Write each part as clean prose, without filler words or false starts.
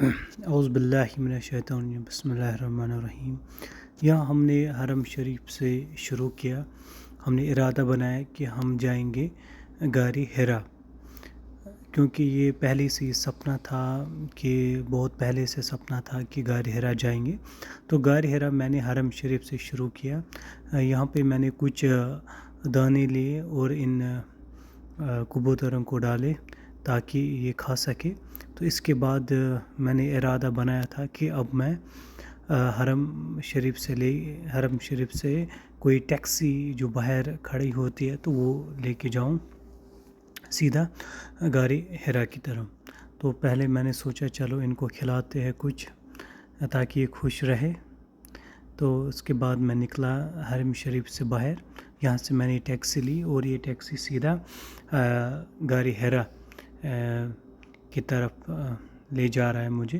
اعوذ باللہ من الشیطان الرجیم، بسم اللہ الرحمن الرحیم۔ یہاں ہم نے حرم شریف سے شروع کیا۔ ہم نے ارادہ بنایا کہ ہم جائیں گے غار حرا، کیونکہ یہ پہلے سے ہی سپنا تھا، کہ بہت پہلے سے سپنا تھا کہ غار حرا جائیں گے۔ تو غار حرا میں نے حرم شریف سے شروع کیا۔ یہاں پہ میں نے کچھ دانے لیے اور ان کبوتروں کو ڈالے تاکہ یہ کھا سکے۔ تو اس کے بعد میں نے ارادہ بنایا تھا کہ اب میں حرم شریف سے کوئی ٹیکسی جو باہر کھڑی ہوتی ہے تو وہ لے کے جاؤں سیدھا غار حرا کی طرف۔ تو پہلے میں نے سوچا چلو ان کو کھلاتے ہیں کچھ تاکہ یہ خوش رہے۔ تو اس کے بعد میں نکلا حرم شریف سے باہر، یہاں سے میں نے ٹیکسی لی اور یہ ٹیکسی سیدھا غار حرا کی طرف لے جا رہا ہے مجھے۔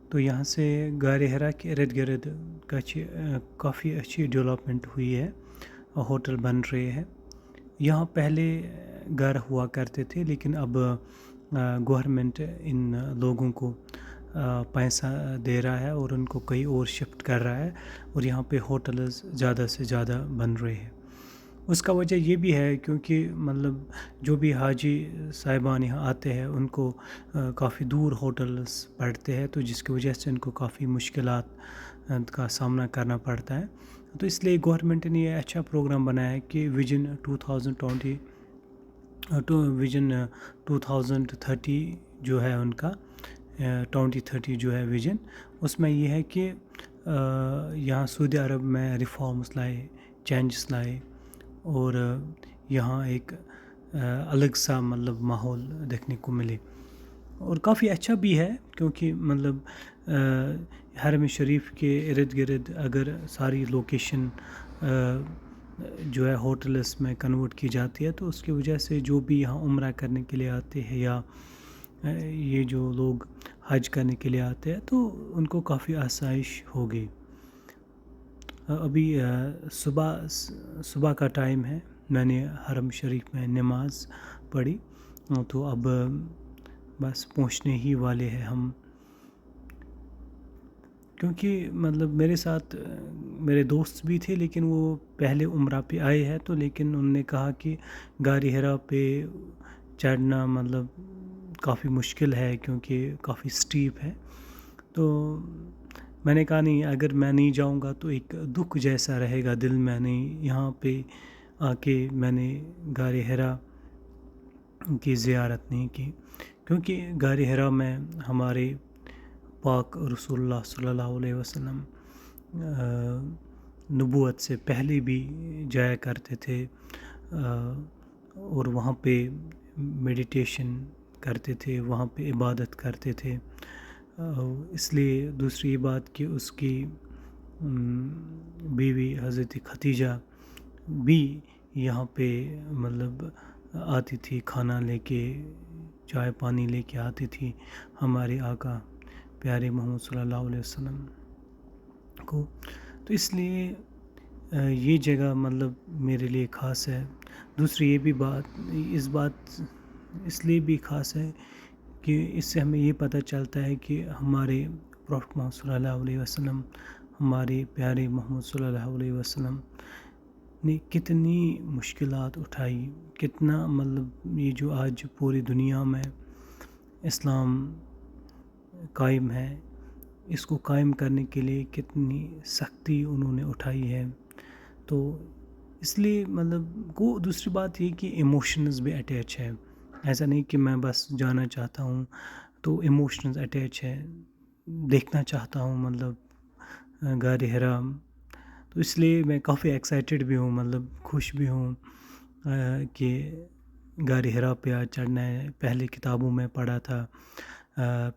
تو یہاں سے غار حرا کے ارد گرد کافی اچھی ڈیولپمنٹ ہوئی ہے، ہوٹل بن رہے ہیں۔ یہاں پہلے گھر ہوا کرتے تھے، لیکن اب گورنمنٹ ان لوگوں کو پیسہ دے رہا ہے اور ان کو کہیں اور شفٹ کر رہا ہے، اور یہاں پہ ہوٹلز زیادہ سے زیادہ بن رہے ہیں۔ اس کا وجہ یہ بھی ہے کیونکہ مطلب جو بھی حاجی صاحبان یہاں آتے ہیں ان کو کافی دور ہوٹلز پڑتے ہیں، تو جس کی وجہ سے ان کو کافی مشکلات کا سامنا کرنا پڑتا ہے۔ تو اس لیے گورنمنٹ نے یہ اچھا پروگرام بنایا ہے کہ ویژن 2030 جو ہے ان کا 2030 جو ہے ویژن، اس میں یہ ہے کہ یہاں سعودی عرب میں ریفارمز لائے، چینجز لائے، اور یہاں ایک الگ سا مطلب ماحول دیکھنے کو ملے، اور کافی اچھا بھی ہے کیونکہ مطلب حرم شریف کے ارد گرد اگر ساری لوکیشن جو ہے ہوٹلس میں کنورٹ کی جاتی ہے تو اس کی وجہ سے جو بھی یہاں عمرہ کرنے کے لیے آتے ہیں یا یہ جو لوگ حج کرنے کے لیے آتے ہیں تو ان کو کافی آسائش ہوگی۔ ابھی صبح کا ٹائم ہے، میں نے حرم شریف میں نماز پڑھی، تو اب بس پہنچنے ہی والے ہیں ہم، کیونکہ مطلب میرے ساتھ میرے دوست بھی تھے لیکن وہ پہلے عمرہ پہ آئے ہیں، تو لیکن انہوں نے کہا کہ غار حرا پہ چڑھنا مطلب کافی مشکل ہے کیونکہ کافی سٹیپ ہے۔ تو میں نے کہا نہیں، اگر میں نہیں جاؤں گا تو ایک دکھ جیسا رہے گا دل میں، نہیں یہاں پہ آ کے میں نے غار حرا کی زیارت نہیں کی، کیونکہ غار حرا میں ہمارے پاک رسول اللہ صلی اللہ علیہ وسلم نبوت سے پہلے بھی جایا کرتے تھے، اور وہاں پہ میڈیٹیشن کرتے تھے، وہاں پہ عبادت کرتے تھے۔ اس لیے دوسری بات کہ اس کی بیوی حضرت ختیجہ بھی یہاں پہ مطلب آتی تھی، کھانا لے کے، چائے پانی لے کے آتی تھی ہمارے آقا پیارے محمد صلی اللہ علیہ وسلم کو۔ تو اس لیے یہ جگہ مطلب میرے لیے خاص ہے۔ دوسری یہ بھی بات اس لیے بھی خاص ہے کہ اس سے ہمیں یہ پتہ چلتا ہے کہ ہمارے پروفٹ محمد صلی اللہ علیہ وسلم، ہمارے پیارے محمد صلی اللہ علیہ وسلم نے کتنی مشکلات اٹھائی، کتنا مطلب یہ جو آج پوری دنیا میں اسلام قائم ہے، اس کو قائم کرنے کے لیے کتنی سختی انہوں نے اٹھائی ہے۔ تو اس لیے مطلب دوسری بات یہ کہ ایموشنز بھی اٹیچ ہے، ایسا نہیں کہ میں بس جانا چاہتا ہوں، تو ایموشنز اٹیچ ہے، دیکھنا چاہتا ہوں مطلب غار حرا۔ تو اس لیے میں کافی ایکسائٹڈ بھی ہوں، مطلب خوش بھی ہوں کہ غار حرا پہ آج چڑھنا ہے۔ پہلے کتابوں میں پڑھا تھا،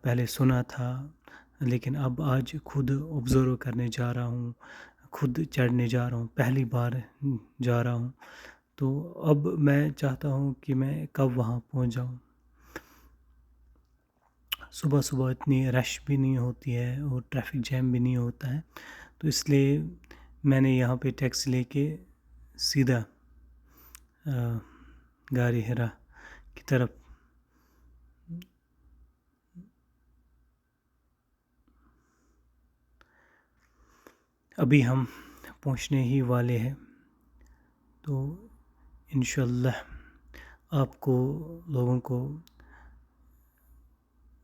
پہلے سنا تھا، لیکن اب آج خود آبزرو کرنے جا رہا ہوں، خود چڑھنے جا رہا ہوں، پہلی بار جا رہا ہوں۔ تو اب میں چاہتا ہوں کہ میں کب وہاں پہنچ جاؤں۔ صبح صبح اتنی رش بھی نہیں ہوتی ہے اور ٹریفک جیم بھی نہیں ہوتا ہے، تو اس لیے میں نے یہاں پہ ٹیکسی لے کے سیدھا غار حرا کی طرف ابھی ہم پہنچنے ہی والے ہیں، تو انشاءاللہ آپ کو لوگوں کو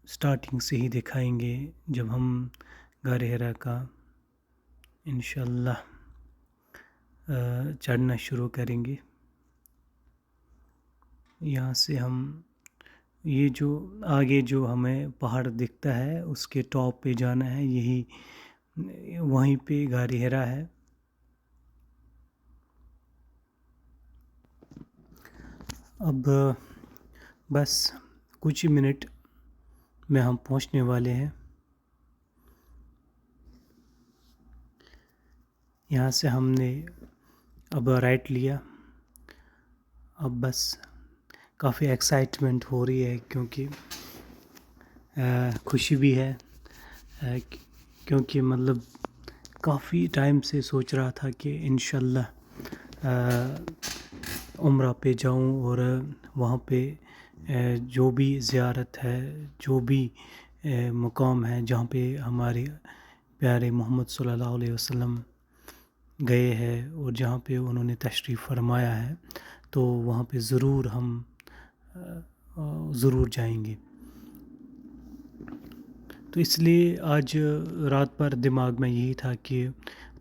سٹارٹنگ سے ہی دکھائیں گے جب ہم غار حرا کا انشاءاللہ چڑھنا شروع کریں گے۔ یہاں سے ہم یہ جو آگے جو ہمیں پہاڑ دکھتا ہے اس کے ٹاپ پہ جانا ہے، یہی وہیں پہ غار حرا ہے۔ اب بس کچھ ہی منٹ میں ہم پہنچنے والے ہیں۔ یہاں سے ہم نے اب رائٹ لیا، اب بس کافی ایکسائٹمنٹ ہو رہی ہے کیونکہ خوشی بھی ہے، کیونکہ مطلب کافی ٹائم سے سوچ رہا تھا کہ انشاءاللہ عمرہ پہ جاؤں اور وہاں پہ جو بھی زیارت ہے، جو بھی مقام ہے جہاں پہ ہمارے پیارے محمد صلی اللہ علیہ وسلم گئے ہیں اور جہاں پہ انہوں نے تشریف فرمایا ہے، تو وہاں پہ ضرور ہم ضرور جائیں گے۔ تو اس لیے آج رات بھر دماغ میں یہی تھا کہ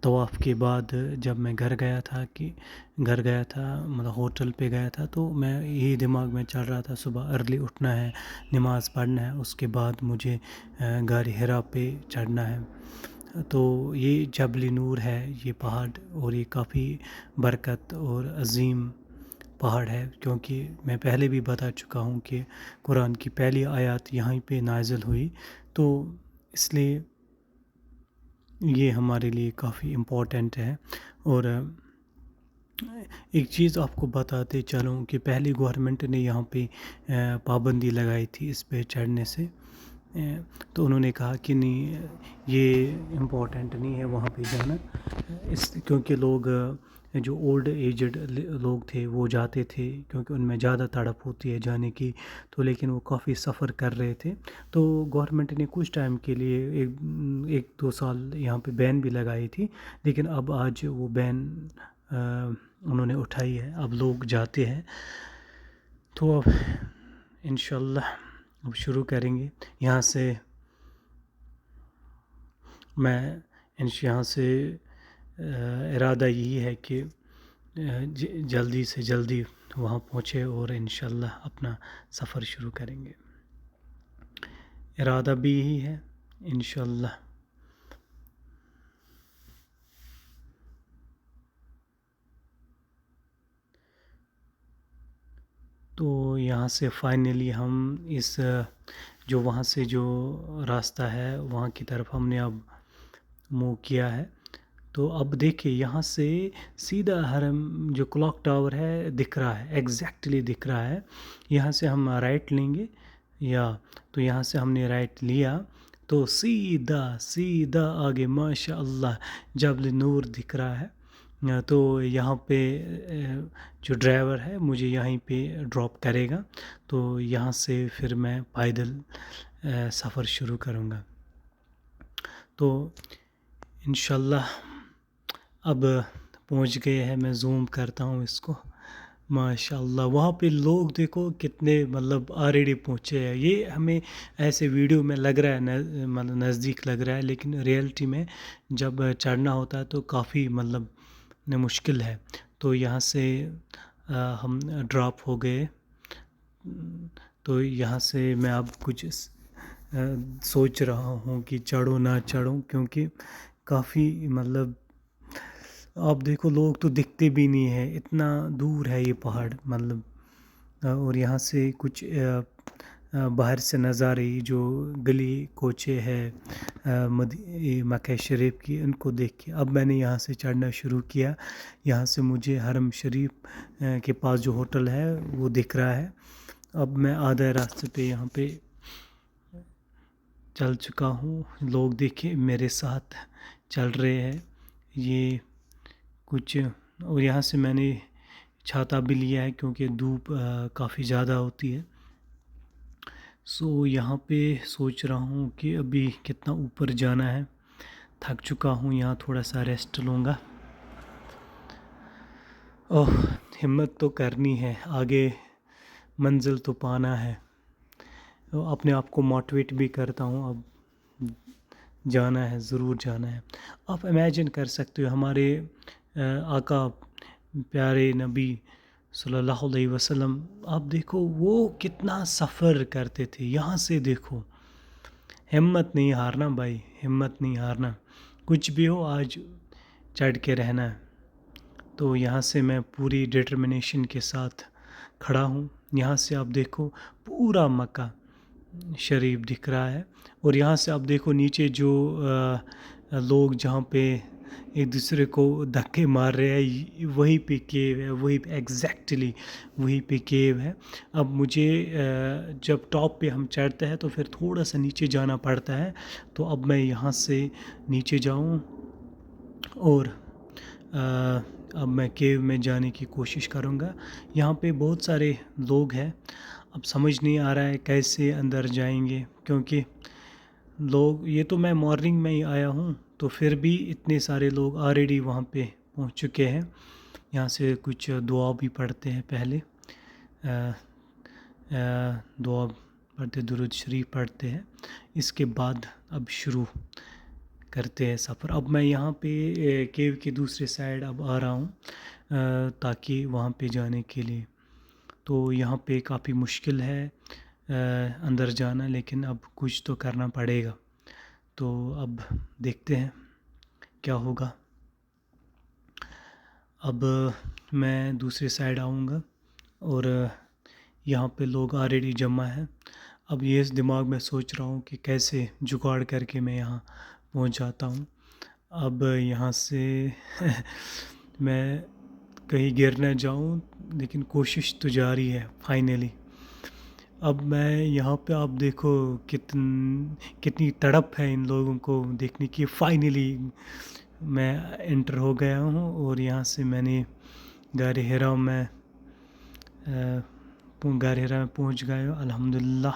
طواف کے بعد جب میں گھر گیا تھا مطلب ہوٹل پہ گیا تھا، تو میں یہی دماغ میں چل رہا تھا صبح ارلی اٹھنا ہے، نماز پڑھنا ہے، اس کے بعد مجھے غار حرا پہ چڑھنا ہے۔ تو یہ جبل نور ہے، یہ پہاڑ، اور یہ کافی برکت اور عظیم پہاڑ ہے، کیونکہ میں پہلے بھی بتا چکا ہوں کہ قرآن کی پہلی آیات یہیں پہ نازل ہوئی، تو اس لیے یہ ہمارے لیے کافی امپورٹنٹ ہے۔ اور ایک چیز آپ کو بتاتے چلوں کہ پہلے گورنمنٹ نے یہاں پہ پابندی لگائی تھی اس پہ چڑھنے سے، تو انہوں نے کہا کہ نہیں، یہ امپورٹنٹ نہیں ہے وہاں پہ جانا، کیونکہ لوگ جو اولڈ ایجڈ لوگ تھے وہ جاتے تھے، کیونکہ ان میں زیادہ تڑپ ہوتی ہے جانے کی، تو لیکن وہ کافی سفر کر رہے تھے، تو گورنمنٹ نے کچھ ٹائم کے لیے 1-2 سال یہاں پہ بین بھی لگائی تھی، لیکن اب آج وہ بین انہوں نے اٹھائی ہے، اب لوگ جاتے ہیں۔ تو اب انشاءاللہ اب شروع کریں گے یہاں سے۔ یہاں سے ارادہ یہی ہے کہ جلدی سے جلدی وہاں پہنچے اور انشاءاللہ اپنا سفر شروع کریں گے۔ ارادہ بھی یہی ہے انشاءاللہ۔ تو یہاں سے فائنلی ہم اس جو وہاں سے جو راستہ ہے وہاں کی طرف ہم نے اب موو کیا ہے، تو اب دیکھیں یہاں سے سیدھا حرم جو کلاک ٹاور ہے دکھ رہا ہے، ایگزیکٹلی دکھ رہا ہے۔ یہاں سے ہم رائٹ لیں گے، تو یہاں سے ہم نے رائٹ لیا تو سیدھا آگے ماشاء اللہ جبل نور دکھ رہا ہے۔ تو یہاں پہ جو ڈرائیور ہے مجھے یہیں پہ ڈراپ کرے گا، تو یہاں سے پھر میں پیدل سفر شروع کروں گا۔ تو انشاءاللہ اب پہنچ گئے ہیں، میں زوم کرتا ہوں اس کو، ماشاءاللہ وہاں پہ لوگ دیکھو کتنے مطلب آلریڈی پہنچے ہیں۔ یہ ہمیں ایسے ویڈیو میں لگ رہا ہے مطلب نزدیک لگ رہا ہے، لیکن ریئلٹی میں جب چڑھنا ہوتا ہے تو کافی مطلب مشکل ہے۔ تو یہاں سے ہم ڈراپ ہو گئے، تو یہاں سے میں اب کچھ سوچ رہا ہوں کہ چڑھوں نہ چڑھوں، کیونکہ کافی مطلب آپ دیکھو لوگ تو دکھتے بھی نہیں ہیں، اتنا دور ہے یہ پہاڑ مطلب، اور یہاں سے کچھ باہر سے نظارے جو گلی کوچے ہے مکہ شریف کی، ان کو دیکھ کے اب میں نے یہاں سے چڑھنا شروع کیا۔ یہاں سے مجھے حرم شریف کے پاس جو ہوٹل ہے وہ دکھ رہا ہے۔ اب میں آدھا راستے پہ یہاں پہ چل چکا ہوں، لوگ دیکھیں میرے ساتھ چل رہے ہیں یہ کچھ، اور یہاں سے میں نے چھاتا بھی لیا ہے کیونکہ دھوپ کافی زیادہ ہوتی ہے۔ یہاں پہ سوچ رہا ہوں کہ ابھی کتنا اوپر جانا ہے، تھک چکا ہوں, یہاں تھوڑا سا ریسٹ لوں گا. اوہ, ہمت تو کرنی ہے, آگے منزل تو پانا ہے. اپنے آپ کو موٹیویٹ بھی کرتا ہوں, اب جانا ہے, ضرور جانا ہے. آپ امیجن کر سکتے ہو ہمارے آقا پیارے نبی صلی اللہ علیہ وسلم, آپ دیکھو وہ کتنا سفر کرتے تھے. یہاں سے دیکھو, ہمت نہیں ہارنا بھائی, ہمت نہیں ہارنا. کچھ بھی ہو آج چڑھ کے رہنا ہے. تو یہاں سے میں پوری ڈٹرمنیشن کے ساتھ کھڑا ہوں. یہاں سے آپ دیکھو پورا مکہ شریف دکھ رہا ہے, اور یہاں سے آپ دیکھو نیچے جو لوگ جہاں پہ ایک دوسرے کو دھکے مار رہے ہیں, وہیں پہ کیو ہے, وہیں پہ ایگزیکٹلی وہیں پہ کیو ہے. اب مجھے جب ٹاپ پہ ہم چڑھتے ہیں تو پھر تھوڑا سا نیچے جانا پڑتا ہے. تو اب میں یہاں سے نیچے جاؤں, اور اب میں کیو میں جانے کی کوشش کروں گا. یہاں پہ بہت سارے لوگ ہیں, اب سمجھ نہیں آ رہا ہے کیسے اندر جائیں گے, کیونکہ لوگ, یہ تو میں مارننگ میں ہی آیا ہوں, تو پھر بھی اتنے سارے لوگ آلریڈی وہاں پہ پہنچ چکے ہیں. یہاں سے کچھ دعا بھی پڑھتے ہیں, پہلے دعا پڑھتے, درود شریف پڑھتے ہیں, اس کے بعد اب شروع کرتے ہیں سفر. اب میں یہاں پہ کیو کے دوسرے سائڈ اب آ رہا ہوں تاکہ وہاں پہ جانے کے لیے. تو یہاں پہ کافی مشکل ہے اندر جانا, لیکن اب کچھ تو کرنا پڑے گا. تو اب دیکھتے ہیں کیا ہوگا. اب میں دوسرے سائڈ آؤں گا, اور یہاں پہ لوگ آلریڈی جمع ہیں. اب یہ اس دماغ میں سوچ رہا ہوں کہ کیسے جگاڑ کر کے میں یہاں پہنچ جاتا ہوں. اب یہاں سے میں کہیں گر نہ جاؤں, لیکن کوشش تو جاری ہے فائنلی. اب میں یہاں پہ آپ دیکھو کتنی تڑپ ہے ان لوگوں کو دیکھنے کی. فائنلی میں انٹر ہو گیا ہوں, اور یہاں سے میں نے غار حرا میں پہنچ گئے ہوں الحمدللہ.